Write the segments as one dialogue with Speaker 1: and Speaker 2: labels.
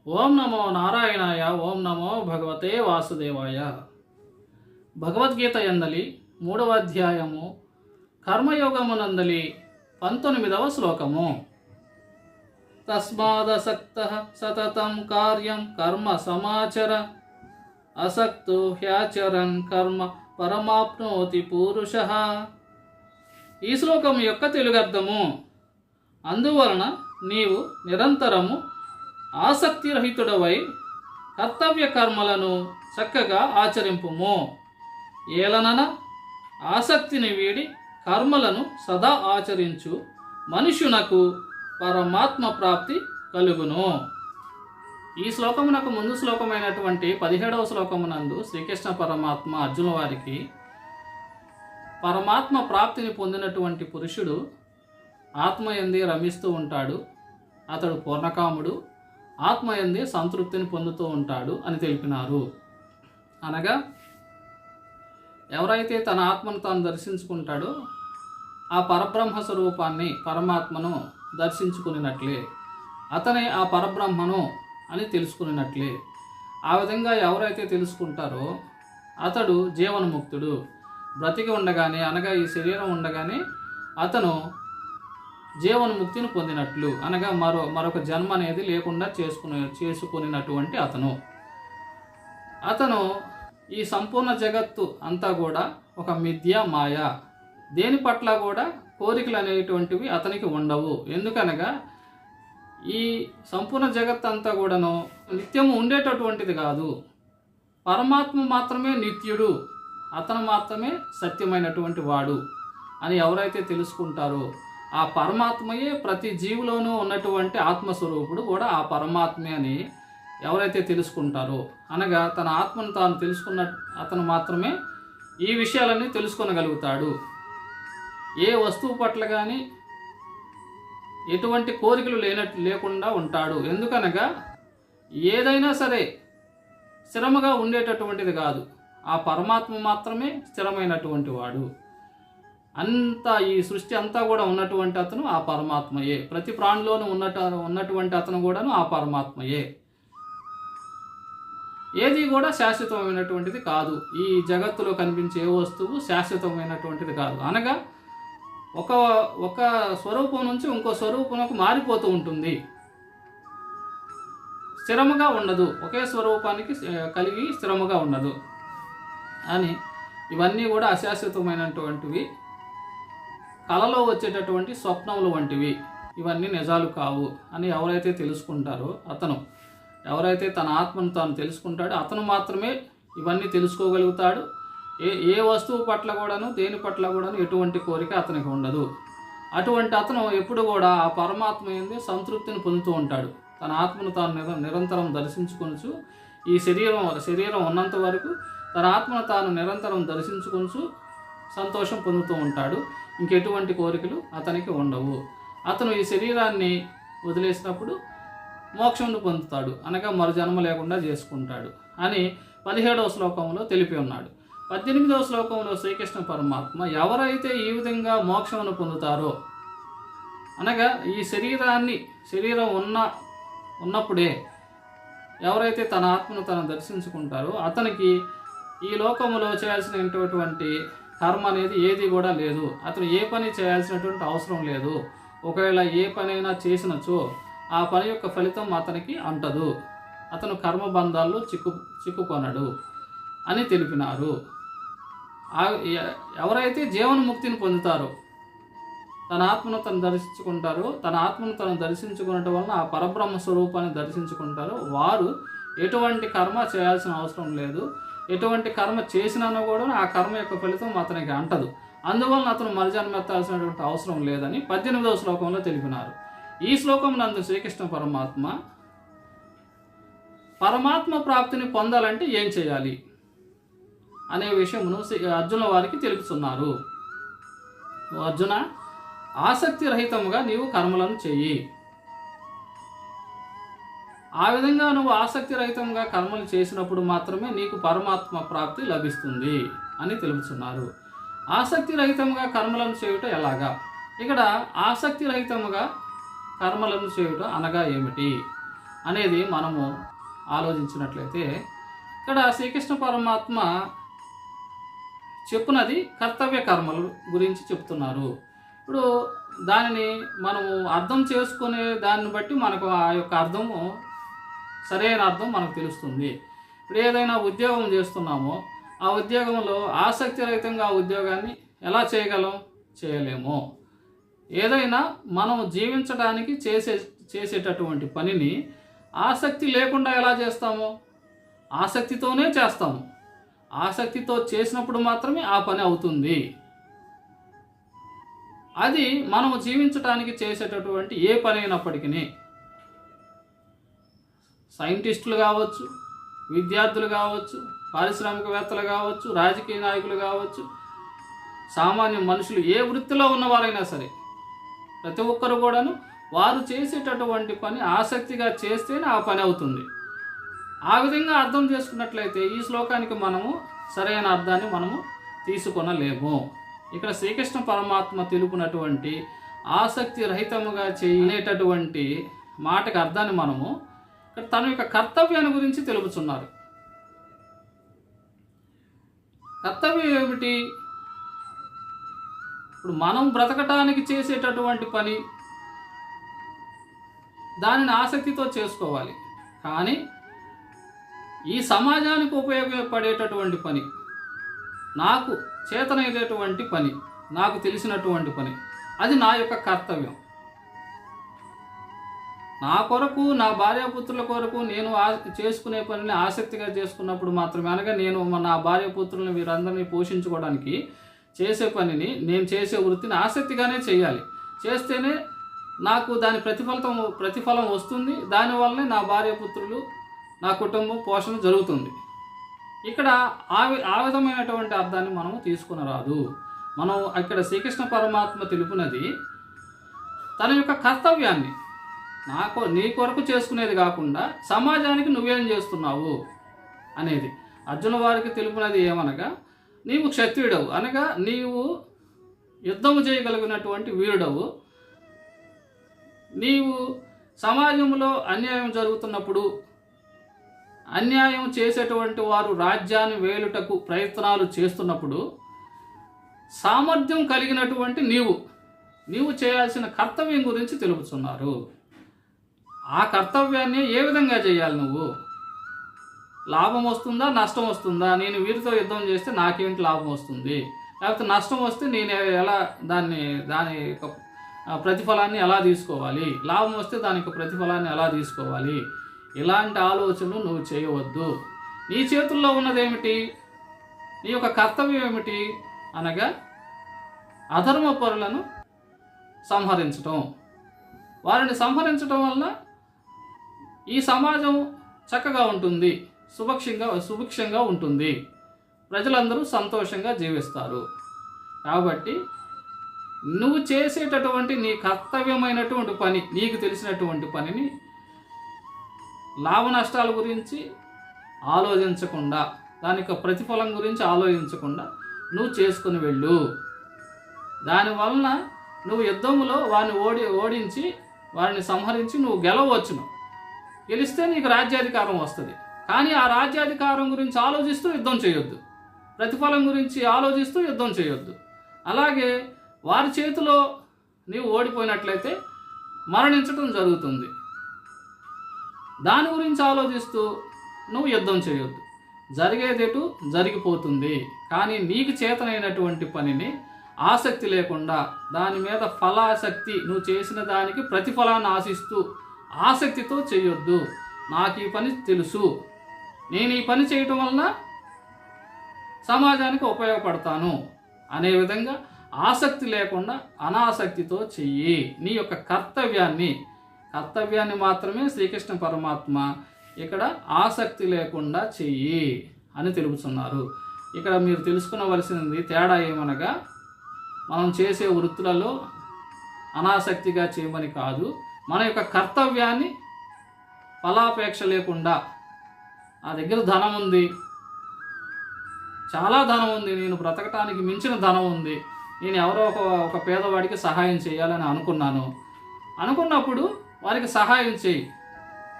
Speaker 1: ఓం నమో నారాయణాయ. ఓం నమో భగవతే వాసుదేవాయ. భగవద్గీత యందలి 3వ అధ్యాయము కర్మయోగమునందలి 19వ శ్లోకము. తస్మాదసక్తః సతతం కార్యం కర్మ సమాచర అసక్తో హ్యాచరన్ కర్మ పరమాప్నోతి పూరుషః. ఈ శ్లోకం యొక్క తెలుగర్థము: అందువలన నీవు నిరంతరము ఆసక్తిరహితుడవై కర్తవ్య కర్మలను చక్కగా ఆచరింపుము. ఏలనన ఆసక్తిని వీడి కర్మలను సదా ఆచరించు మనుష్యునకు పరమాత్మ ప్రాప్తి కలుగును. ఈ శ్లోకమునకు ముందు శ్లోకమైనటువంటి 17వ శ్లోకమునందు శ్రీకృష్ణ పరమాత్మ అర్జున వారికి పరమాత్మ ప్రాప్తిని పొందినటువంటి పురుషుడు ఆత్మయందే రమిస్తూ ఉంటాడు, అతడు పూర్ణకాముడు, ఆత్మయందే సంతృప్తిని పొందుతూ ఉంటాడు అని తెలిపినారు. అనగా ఎవరైతే తన ఆత్మను తాను దర్శించుకుంటాడో ఆ పరబ్రహ్మ స్వరూపాన్ని, పరమాత్మను దర్శించుకున్నట్లే, అతనే ఆ పరబ్రహ్మను అని తెలుసుకున్నట్లే. ఆ విధంగా ఎవరైతే తెలుసుకుంటారో అతడు జీవన్ముక్తుడు. బ్రతికి ఉండగానే, అనగా ఈ శరీరం ఉండగానే అతను జీవన్ముక్తిని పొందినట్లు, అనగా మరొక జన్మ అనేది లేకుండా చేసుకున్నటువంటి అతను ఈ సంపూర్ణ జగత్తు అంతా కూడా ఒక మిథ్య మాయ. దేని పట్ల కూడా కోరికలు అనేటువంటివి అతనికి ఉండవు. ఎందుకనగా ఈ సంపూర్ణ జగత్తు అంతా కూడాను నిత్యము ఉండేటటువంటిది కాదు. పరమాత్మ మాత్రమే నిత్యుడు, అతను మాత్రమే సత్యమైనటువంటి వాడు అని ఎవరైతే తెలుసుకుంటారో ఆ పరమాత్మయే ప్రతి జీవిలోనూ ఉన్నటువంటి ఆత్మస్వరూపుడు కూడా ఆ పరమాత్మే అని ఎవరైతే తెలుసుకుంటారో, అనగా తన ఆత్మను తాను తెలుసుకున్న అతను మాత్రమే ఈ విషయాలన్నీ తెలుసుకొనగలుగుతాడు. ఏ వస్తువు పట్ల కానీ ఎటువంటి కోరికలు లేకుండా ఉంటాడు. ఎందుకనగా ఏదైనా సరే స్థిరముగా ఉండేటటువంటిది కాదు, ఆ పరమాత్మ మాత్రమే స్థిరమైనటువంటి వాడు. అంతా ఈ సృష్టి అంతా కూడా ఉన్నటువంటి అతను ఆ పరమాత్మయే. ప్రతి ప్రాణిలోనూ ఉన్నటువంటి అతను కూడాను ఆ పరమాత్మయే. ఏది కూడా శాశ్వతమైనటువంటిది కాదు. ఈ జగత్తులో కనిపించే ఏ వస్తువు శాశ్వతమైనటువంటిది కాదు. అనగా ఒక స్వరూపం నుంచి ఇంకో స్వరూపంలోకి మారిపోతూ ఉంటుంది, స్థిరముగా ఉండదు. ఒకే స్వరూపానికి కలిగి స్థిరముగా ఉండదు అని ఇవన్నీ కూడా అశాశ్వతమైనటువంటివి, కలలో వచ్చేటటువంటి స్వప్నములు వంటివి. ఇవన్నీ నిజాలు కావు అని ఎవరైతే తెలుసుకుంటారో అతను, ఎవరైతే తన ఆత్మను తాను తెలుసుకుంటాడో అతను మాత్రమే ఇవన్నీ తెలుసుకోగలుగుతాడు. ఏ వస్తువు పట్ల కూడాను, దేని పట్ల కూడాను ఎటువంటి కోరిక అతనికి ఉండదు. అటువంటి అతను ఎప్పుడు కూడా ఆ పరమాత్మ యందు సంతృప్తిని పొందుతూ ఉంటాడు. తన ఆత్మను తాను నిరంతరం దర్శించుకొనుచు, ఈ శరీరం ఉన్నంత వరకు తన ఆత్మను తాను నిరంతరం దర్శించుకొనుచు సంతోషం పొందుతూ ఉంటాడు. ఇంకెటువంటి కోరికలు అతనికి ఉండవు. అతను ఈ శరీరాన్ని వదిలేసినప్పుడు మోక్షంను పొందుతాడు, అనగా మరు జన్మ లేకుండా చేసుకుంటాడు అని 17వ శ్లోకంలో తెలిపి ఉన్నాడు. 18వ శ్లోకంలో శ్రీకృష్ణ పరమాత్మ ఎవరైతే ఈ విధంగా మోక్షమును పొందుతారో, అనగా ఈ శరీరం ఉన్నప్పుడే ఎవరైతే తన ఆత్మను తను దర్శించుకుంటారో అతనికి ఈ లోకములో చేయాల్సినటువంటి కర్మ అనేది ఏది కూడా లేదు. అతను ఏ పని చేయాల్సినటువంటి అవసరం లేదు. ఒకవేళ ఏ పనైనా చేసినచో ఆ పని యొక్క ఫలితం అతనికి అంటదు. అతను కర్మబంధాల్లో చిక్కుకొనడు అని తెలిపినారు. ఎవరైతే జీవన్ముక్తిని పొందుతారో, తన ఆత్మను తను దర్శించుకుంటారో, తన ఆత్మను తను దర్శించుకునటం వలన ఆ పరబ్రహ్మ స్వరూపాన్ని దర్శించుకుంటారో వారు ఎటువంటి కర్మ చేయాల్సిన అవసరం లేదు. ఎటువంటి కర్మ చేసినా కూడా ఆ కర్మ యొక్క ఫలితం అతనికి అంటదు. అందువలన అతను మరుజన్మ ఎత్తాల్సినటువంటి అవసరం లేదని 18వ శ్లోకంలో తెలిపినారు. ఈ శ్లోకం నందు శ్రీకృష్ణ పరమాత్మ ప్రాప్తిని పొందాలంటే ఏం చేయాలి అనే విషయమును అర్జున వారికి తెలుపుతున్నారు. అర్జున, ఆసక్తి రహితముగా నీవు కర్మలను చెయ్యి. ఆ విధంగా నువ్వు ఆసక్తి రహితంగా కర్మలు చేసినప్పుడు మాత్రమే నీకు పరమాత్మ ప్రాప్తి లభిస్తుంది అని తెలుపుతున్నారు. ఆసక్తి రహితంగా కర్మలను చేయుట ఎలాగా? ఇక్కడ ఆసక్తి రహితముగా కర్మలను చేయుట అనగా ఏమిటి అనేది మనము ఆలోచించినట్లయితే ఇక్కడ శ్రీకృష్ణ పరమాత్మ చెప్పునది కర్తవ్య కర్మల గురించి చెప్తున్నారు. ఇప్పుడు దానిని మనము అర్థం చేసుకునే దాన్ని బట్టి మనకు ఆ యొక్క అర్థము సరైన అర్థం మనకు తెలుస్తుంది. ఇప్పుడు ఏదైనా ఉద్యోగం చేస్తున్నామో ఆ ఉద్యోగంలో ఆసక్తిరహితంగా ఆ ఉద్యోగాన్ని ఎలా చేయలేము. ఏదైనా మనం జీవించడానికి చేసేటటువంటి పనిని ఆసక్తి లేకుండా ఎలా చేస్తాము? ఆసక్తితోనే చేస్తాము. ఆసక్తితో చేసినప్పుడు మాత్రమే ఆ పని అవుతుంది. అది మనము జీవించడానికి చేసేటటువంటి ఏ పని అయినప్పటికీ, సైంటిస్టులు కావచ్చు, విద్యార్థులు కావచ్చు, పారిశ్రామికవేత్తలు కావచ్చు, రాజకీయ నాయకులు కావచ్చు, సామాన్య మనుషులు ఏ వృత్తిలో ఉన్నవారైనా సరే ప్రతి ఒక్కరు కూడాను వారు చేసేటటువంటి పని ఆసక్తిగా చేస్తేనే ఆ పని అవుతుంది. ఆ విధంగా అర్థం చేసుకున్నట్లయితే ఈ శ్లోకానికి మనము సరైన అర్థాన్ని మనము తీసుకొనలేము. ఇక్కడ శ్రీకృష్ణ పరమాత్మ తెలుపునటువంటి ఆసక్తి రహితముగా చేయనేటటువంటి మాటకి అర్థాన్ని మనము తన యొక్క కర్తవ్యాన్ని గురించి తెలుపుతున్నారు. కర్తవ్యం ఏమిటి? ఇప్పుడు మనం బ్రతకటానికి చేసేటటువంటి పని దానిని ఆసక్తితో చేసుకోవాలి. కానీ ఈ సమాజానికి ఉపయోగపడేటటువంటి పని, నాకు చేతనైనటువంటి పని, నాకు తెలిసినటువంటి పని, అది నా యొక్క కర్తవ్యం. నా కొరకు, నా భార్యాపుత్రుల కొరకు నేను చేసుకునే పనిని ఆసక్తిగా చేసుకున్నప్పుడు మాత్రమే, అనగా నేను నా భార్యాపుత్రులను వీరందరినీ పోషించుకోవడానికి చేసే పనిని, నేను చేసే వృత్తిని ఆసక్తిగానే చేయాలి. చేస్తేనే నాకు దాని ప్రతిఫలం వస్తుంది. దానివల్లనే నా భార్యాపుత్రులు, నా కుటుంబం పోషణ జరుగుతుంది. ఇక్కడ ఆ విధమైనటువంటి అర్థాన్ని మనము తీసుకునరాదు. మనం ఇక్కడ శ్రీకృష్ణ పరమాత్మ తెలుపునది తన యొక్క కర్తవ్యాన్ని, నీ కొరకు చేసుకునేది కాకుండా సమాజానికి నువ్వేం చేస్తున్నావు అనేది. అర్జున వారికి తెలుపునది ఏమనగా, నీవు క్షత్రియుడవు, అనగా నీవు యుద్ధము చేయగలిగినటువంటి వీరుడవు. నీవు సమాజంలో అన్యాయం జరుగుతున్నప్పుడు, అన్యాయం చేసేటువంటి వారు రాజ్యాన్ని వేలుటకు ప్రయత్నాలు చేస్తున్నప్పుడు సామర్థ్యం కలిగినటువంటి నీవు చేయాల్సిన కర్తవ్యం గురించి తెలుపుతున్నారు. ఆ కర్తవ్యాన్ని ఏ విధంగా చేయాలి? నువ్వు లాభం వస్తుందా, నష్టం వస్తుందా? నేను వీరితో యుద్ధం చేస్తే నాకేంటి లాభం వస్తుంది, లేకపోతే నష్టం వస్తే నేను ఎలా దాని ప్రతిఫలాన్ని ఎలా తీసుకోవాలి, లాభం వస్తే దానికి ప్రతిఫలాన్ని ఎలా తీసుకోవాలి, ఇలాంటి ఆలోచనలు నువ్వు చేయవద్దు. నీ చేతుల్లో ఉన్నదేమిటి? నీ యొక్క కర్తవ్యం ఏమిటి? అనగా అధర్మ పరులను సంహరించటం. వారిని సంహరించటం వల్ల ఈ సమాజం చక్కగా ఉంటుంది, సుభిక్షంగా ఉంటుంది, ప్రజలందరూ సంతోషంగా జీవిస్తారు. కాబట్టి నువ్వు చేసేటటువంటి నీ కర్తవ్యమైనటువంటి పని, నీకు తెలిసినటువంటి పనిని లాభ నష్టాల గురించి ఆలోచించకుండా, దాని యొక్క ప్రతిఫలం గురించి ఆలోచించకుండా నువ్వు చేసుకుని వెళ్ళు. దానివలన నువ్వు యుద్ధంలో వారిని ఓడించి వారిని సంహరించి నువ్వు గెలవచ్చును. గెలిస్తే నీకు రాజ్యాధికారం వస్తుంది. కానీ ఆ రాజ్యాధికారం గురించి ఆలోచిస్తూ యుద్ధం చేయొద్దు, ప్రతిఫలం గురించి ఆలోచిస్తూ యుద్ధం చేయొద్దు. అలాగే వారి చేతిలో నీవు ఓడిపోయినట్లయితే మరణించడం జరుగుతుంది. దాని గురించి ఆలోచిస్తూ నువ్వు యుద్ధం చేయొద్దు. జరిగేదేటు జరిగిపోతుంది. కానీ నీకు చేతనైనటువంటి పనిని ఆసక్తి లేకుండా, దాని మీద ఫలాసక్తి, నువ్వు చేసిన దానికి ప్రతిఫలాన్ని ఆశిస్తూ ఆసక్తితో చేయొద్దు. నాకు ఈ పని తెలుసు, నేను ఈ పని చేయటం వలన సమాజానికి ఉపయోగపడతాను అనే విధంగా ఆసక్తి లేకుండా అనాసక్తితో చెయ్యి. నీ యొక్క కర్తవ్యాన్ని మాత్రమే శ్రీకృష్ణ పరమాత్మ ఇక్కడ ఆసక్తి లేకుండా చెయ్యి అని తెలుపుతున్నారు. ఇక్కడ మీరు తెలుసుకునవలసినది తేడా ఏమనగా, మనం చేసే వృత్తులలో అనాసక్తిగా చేయమని కాదు, మన యొక్క కర్తవ్యాన్ని ఫలాపేక్ష లేకుండా, నా దగ్గర ధనం ఉంది, చాలా ధనం ఉంది, నేను బ్రతకటానికి మించిన ధనం ఉంది, నేను ఎవరో ఒక పేదవాడికి సహాయం చేయాలని అనుకున్నప్పుడు వారికి సహాయం చేయి.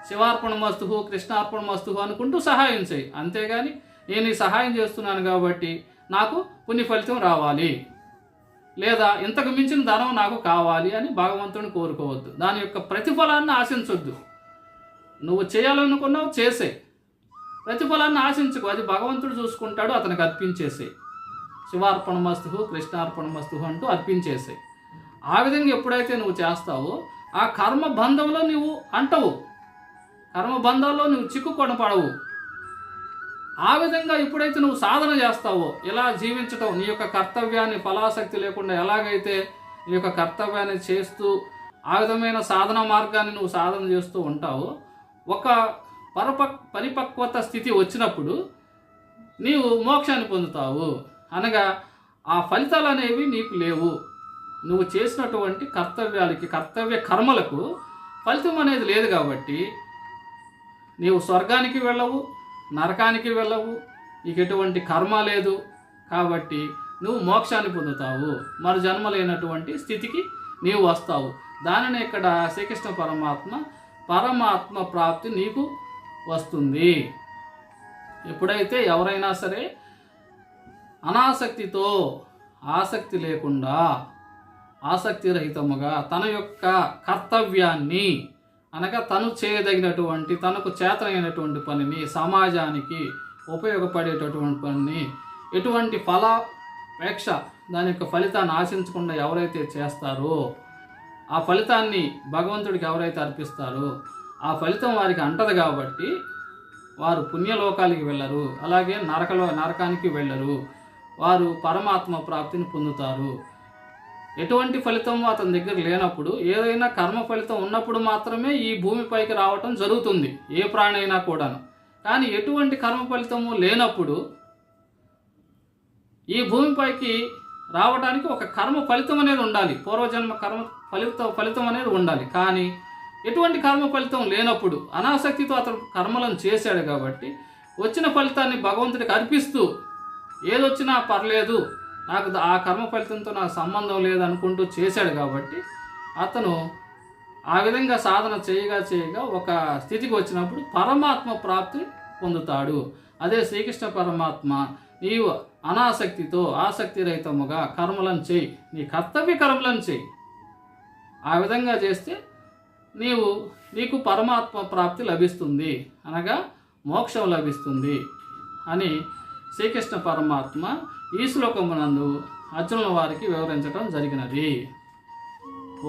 Speaker 1: శివార్పణమస్తు కృష్ణార్పణమస్తు అనుకుంటూ సహాయం చేయి. అంతేగాని నేను ఈ సహాయం చేస్తున్నాను కాబట్టి నాకు పుణ్య ఫలితం రావాలి, లేదా ఇంతకు మించిన ధనం నాకు కావాలి అని భగవంతుని కోరుకోవద్దు. దాని యొక్క ప్రతిఫలాన్ని ఆశించొద్దు. నువ్వు చేయాలనుకున్నావు చేసే, ప్రతిఫలాన్ని ఆశించుకో, అది భగవంతుడు చూసుకుంటాడు, అతనికి అర్పించేసే. శివార్పణమస్తు కృష్ణార్పణమస్తు అంటూ అర్పించేసే. ఆ విధంగా ఎప్పుడైతే నువ్వు చేస్తావో ఆ కర్మబంధంలో నువ్వు అంటవు, కర్మబంధాల్లో నువ్వు చిక్కుకొనపడవు. ఆ విధంగా ఎప్పుడైతే నువ్వు సాధన చేస్తావో, ఇలా జీవించటం, నీ యొక్క కర్తవ్యాన్ని ఫలాసక్తి లేకుండా ఎలాగైతే నీ యొక్క కర్తవ్యాన్ని చేస్తూ ఆ విధమైన సాధన మార్గాన్ని నువ్వు సాధన చేస్తూ ఉంటావో, ఒక పరిపక్వత స్థితి వచ్చినప్పుడు నీవు మోక్షాన్ని పొందుతావు. అనగా ఆ ఫలితాలు అనేవి నీకు లేవు. నువ్వు చేసినటువంటి కర్తవ్యాలకి, కర్తవ్య కర్మలకు ఫలితం అనేది లేదు కాబట్టి నీవు స్వర్గానికి వెళ్ళవు, నరకానికి వెళ్ళవు, నీకు ఎటువంటి కర్మ లేదు. కాబట్టి నువ్వు మోక్షాన్ని పొందుతావు, మరు జన్మ లేనటువంటి స్థితికి నీవు వస్తావు. దానిని ఇక్కడ శ్రీకృష్ణ పరమాత్మ ప్రాప్తి నీకు వస్తుంది. ఎప్పుడైతే ఎవరైనా సరే అనాసక్తితో, ఆసక్తి లేకుండా, ఆసక్తిరహితముగా తన యొక్క కర్తవ్యాన్ని, అనగా తను చేయదగినటువంటి, తనకు చేతనైనటువంటి పనిని, సమాజానికి ఉపయోగపడేటటువంటి పనిని, ఎటువంటి ఫలాపేక్ష, దాని యొక్క ఫలితాన్ని ఆశించకుండా ఎవరైతే చేస్తారో, ఆ ఫలితాన్ని భగవంతుడికి ఎవరైతే అర్పిస్తారో ఆ ఫలితం వారికి అంటదు కాబట్టి వారు పుణ్యలోకాలకి వెళ్ళరు, అలాగే నరకానికి వెళ్ళరు. వారు పరమాత్మ ప్రాప్తిని పొందుతారు. ఎటువంటి ఫలితం అతని దగ్గర లేనప్పుడు, ఏదైనా కర్మ ఫలితం ఉన్నప్పుడు మాత్రమే ఈ భూమిపైకి రావటం జరుగుతుంది, ఏ ప్రాణి అయినా కూడాను. కానీ ఎటువంటి కర్మ ఫలితము లేనప్పుడు ఈ భూమిపైకి రావడానికి ఒక కర్మ ఫలితం అనేది ఉండాలి, పూర్వజన్మ కర్మ ఫలితం అనేది ఉండాలి. కానీ ఎటువంటి కర్మ ఫలితం లేనప్పుడు అనాసక్తితో అతను కర్మలను చేశాడు కాబట్టి వచ్చిన ఫలితాన్ని భగవంతుడికి అర్పిస్తూ, ఏదొచ్చినా పర్లేదు, నాకు ఆ కర్మ ఫలితంతో నాకు సంబంధం లేదనుకుంటూ చేశాడు కాబట్టి అతను ఆ విధంగా సాధన చేయగా ఒక స్థితికి వచ్చినప్పుడు పరమాత్మ ప్రాప్తి పొందుతాడు. అదే శ్రీకృష్ణ పరమాత్మ, నీవు అనాసక్తితో, ఆసక్తిరహితముగా కర్మలను చేయి, నీ కర్తవ్య కర్మలను చేయి. ఆ విధంగా చేస్తే నీకు పరమాత్మ ప్రాప్తి లభిస్తుంది, అనగా మోక్షం లభిస్తుంది అని శ్రీకృష్ణ పరమాత్మ ఈ శ్లోకమునందు అర్జునుల వారికి వివరించడం జరిగినది.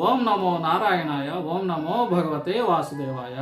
Speaker 1: ఓం నమో నారాయణాయ, ఓం నమో భగవతే వాసుదేవాయ.